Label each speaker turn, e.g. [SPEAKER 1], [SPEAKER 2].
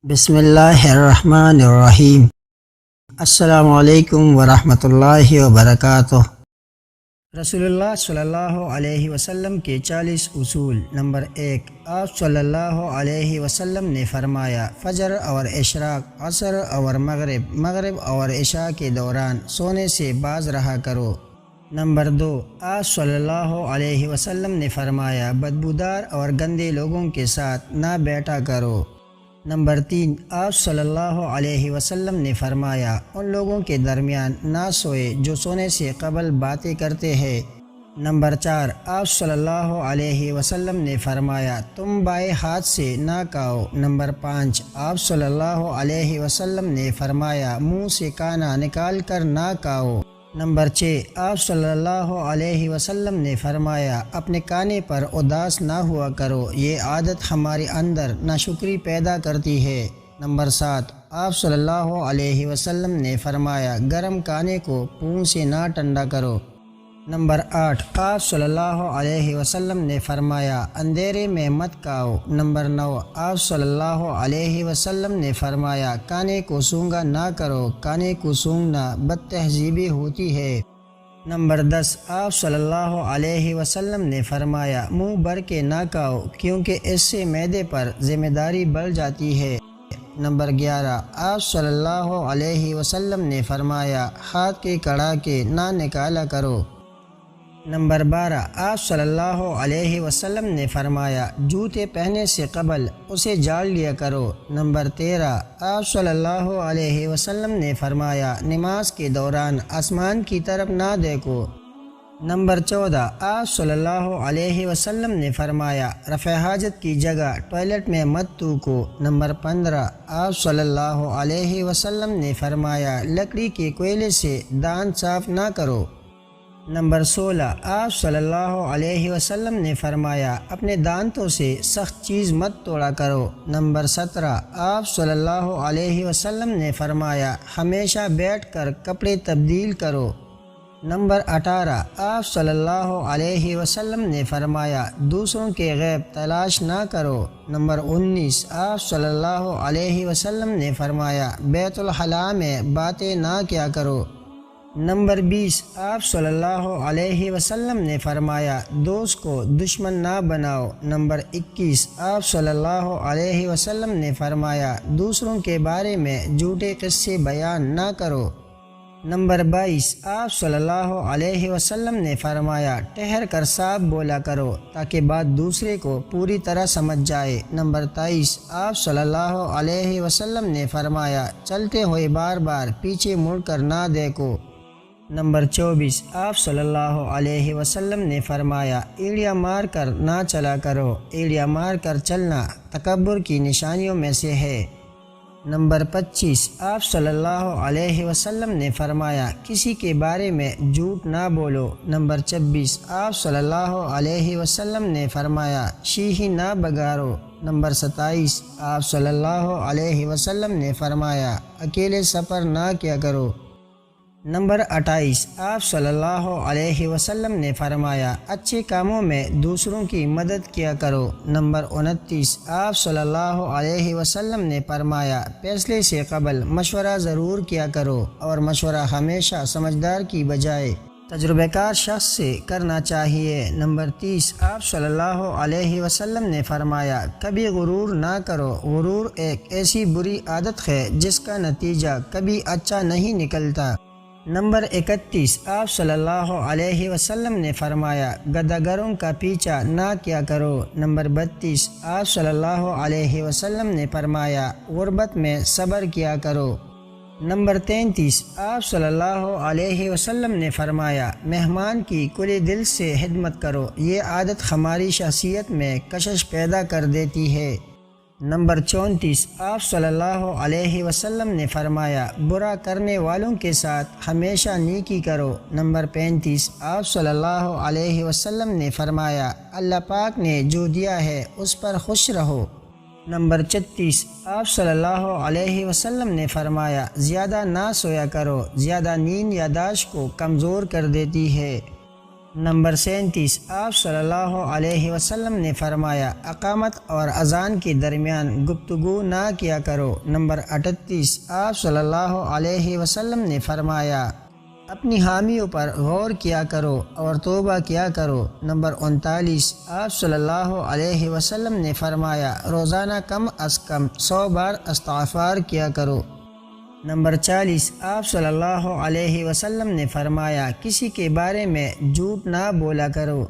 [SPEAKER 1] بسم اللہ الرحمن الرحیم۔ السلام علیکم ورحمۃ اللہ وبرکاتہ۔ رسول اللہ صلی اللہ علیہ وسلم کے 40 اصول۔ نمبر 1، آپ صلی اللہ علیہ وسلم نے فرمایا، فجر اور اشراق، عصر اور مغرب اور عشاء کے دوران سونے سے باز رہا کرو۔ نمبر 2، آپ صلی اللہ علیہ وسلم نے فرمایا، بدبودار اور گندے لوگوں کے ساتھ نہ بیٹھا کرو۔ نمبر 3، آپ صلی اللہ علیہ وسلم نے فرمایا، ان لوگوں کے درمیان نہ سوئے جو سونے سے قبل باتیں کرتے ہیں۔ نمبر 4، آپ صلی اللہ علیہ وسلم نے فرمایا، تم بائیں ہاتھ سے نہ کھاؤ۔ نمبر 5، آپ صلی اللہ علیہ وسلم نے فرمایا، منہ سے کھانا نکال کر نہ کھاؤ۔ نمبر 6، آپ صلی اللہ علیہ وسلم نے فرمایا، اپنے کھانے پر اداس نہ ہوا کرو، یہ عادت ہمارے اندر ناشکری پیدا کرتی ہے۔ نمبر 7، آپ صلی اللہ علیہ وسلم نے فرمایا، گرم کھانے کو پون سے نہ ٹھنڈا کرو۔ نمبر 8، آپ صلی اللہ علیہ وسلم نے فرمایا، اندھیرے میں مت کھاؤ۔ نمبر 9، آپ صلی اللہ علیہ وسلم نے فرمایا، کھانے کو سونگھا نہ کرو، کھانے کو سونگھنا بد تہذیبی ہوتی ہے۔ نمبر 10، آپ صلی اللہ علیہ وسلم نے فرمایا، منہ بھر کے نہ کھاؤ، کیونکہ اس سے معدے پر ذمہ داری بڑھ جاتی ہے۔ نمبر 11، آپ صلی اللہ علیہ وسلم نے فرمایا، ہاتھ کے کڑھاکے نہ نکالا کرو۔ نمبر 12، آپ صلی اللہ علیہ وسلم نے فرمایا، جوتے پہننے سے قبل اسے جھاڑ لیا کرو۔ نمبر 13، آپ صلی اللہ علیہ وسلم نے فرمایا، نماز کے دوران آسمان کی طرف نہ دیکھو۔ نمبر 14، آپ صلی اللہ علیہ وسلم نے فرمایا، رفع حاجت کی جگہ ٹوائلٹ میں مت تھوکو۔ نمبر 15، آپ صلی اللہ علیہ وسلم نے فرمایا، لکڑی کے کوئلے سے دانت صاف نہ کرو۔ نمبر 16، آپ صلی اللہ علیہ وسلم نے فرمایا، اپنے دانتوں سے سخت چیز مت توڑا کرو۔ نمبر 17، آپ صلی اللہ علیہ وسلم نے فرمایا، ہمیشہ بیٹھ کر کپڑے تبدیل کرو۔ نمبر 18، آپ صلی اللہ علیہ وسلم نے فرمایا، دوسروں کے غیب تلاش نہ کرو۔ نمبر 19، آپ صلی اللہ علیہ وسلم نے فرمایا، بیت الخلاء میں باتیں نہ کیا کرو۔ نمبر 20، آپ صلی اللہ علیہ وسلم نے فرمایا، دوست کو دشمن نہ بناؤ۔ نمبر 21، آپ صلی اللہ علیہ وسلم نے فرمایا، دوسروں کے بارے میں جھوٹے قصے بیان نہ کرو۔ نمبر 22، آپ صلی اللہ علیہ وسلم نے فرمایا، ٹھہر کر صاف بولا کرو تاکہ بات دوسرے کو پوری طرح سمجھ جائے۔ نمبر 23، آپ صلی اللہ علیہ وسلم نے فرمایا، چلتے ہوئے بار بار پیچھے مڑ کر نہ دیکھو۔ نمبر 24، آپ صلی اللہ علیہ وسلم نے فرمایا، ایڑیاں مار کر نہ چلا کرو، ایڑیاں مار کر چلنا تکبر کی نشانیوں میں سے ہے۔ نمبر 25، آپ صلی اللہ علیہ وسلم نے فرمایا، کسی کے بارے میں جھوٹ نہ بولو۔ نمبر 26، آپ صلی اللہ علیہ وسلم نے فرمایا، شیہی نہ بگاڑو۔ نمبر 27، آپ صلی اللہ علیہ وسلم نے فرمایا، اکیلے سفر نہ کیا کرو۔ نمبر 28، آپ صلی اللہ علیہ وسلم نے فرمایا، اچھے کاموں میں دوسروں کی مدد کیا کرو۔ نمبر 29، آپ صلی اللہ علیہ وسلم نے فرمایا، فیصلے سے قبل مشورہ ضرور کیا کرو، اور مشورہ ہمیشہ سمجھدار کی بجائے تجربہ کار شخص سے کرنا چاہیے۔ نمبر 30، آپ صلی اللہ علیہ وسلم نے فرمایا، کبھی غرور نہ کرو، غرور ایک ایسی بری عادت ہے جس کا نتیجہ کبھی اچھا نہیں نکلتا۔ نمبر 31، آپ صلی اللہ علیہ وسلم نے فرمایا، گداگروں کا پیچھا نہ کیا کرو۔ نمبر 32، آپ صلی اللہ علیہ وسلم نے فرمایا، غربت میں صبر کیا کرو۔ نمبر 33، آپ صلی اللہ علیہ وسلم نے فرمایا، مہمان کی کھلے دل سے خدمت کرو، یہ عادت ہماری شخصیت میں کشش پیدا کر دیتی ہے۔ نمبر 34، آپ صلی اللہ علیہ وسلم نے فرمایا، برا کرنے والوں کے ساتھ ہمیشہ نیکی کرو۔ نمبر 35، آپ صلی اللہ علیہ وسلم نے فرمایا، اللہ پاک نے جو دیا ہے اس پر خوش رہو۔ نمبر 36، آپ صلی اللہ علیہ وسلم نے فرمایا، زیادہ نہ سویا کرو، زیادہ نیند یادداشت کو کمزور کر دیتی ہے۔ نمبر 37، آپ صلی اللہ علیہ وسلم نے فرمایا اقامت اور اذان کے درمیان گفتگو نہ کیا کرو۔ نمبر 38، آپ صلی اللہ علیہ وسلم نے فرمایا اپنی حامیوں پر غور کیا کرو اور توبہ کیا کرو۔ نمبر 39، آپ صلی اللہ علیہ وسلم نے فرمایا روزانہ کم از کم 100 بار استغفار کیا کرو۔ نمبر 40، آپ صلی اللہ علیہ وسلم نے فرمایا کسی کے بارے میں جھوٹ نہ بولا کرو۔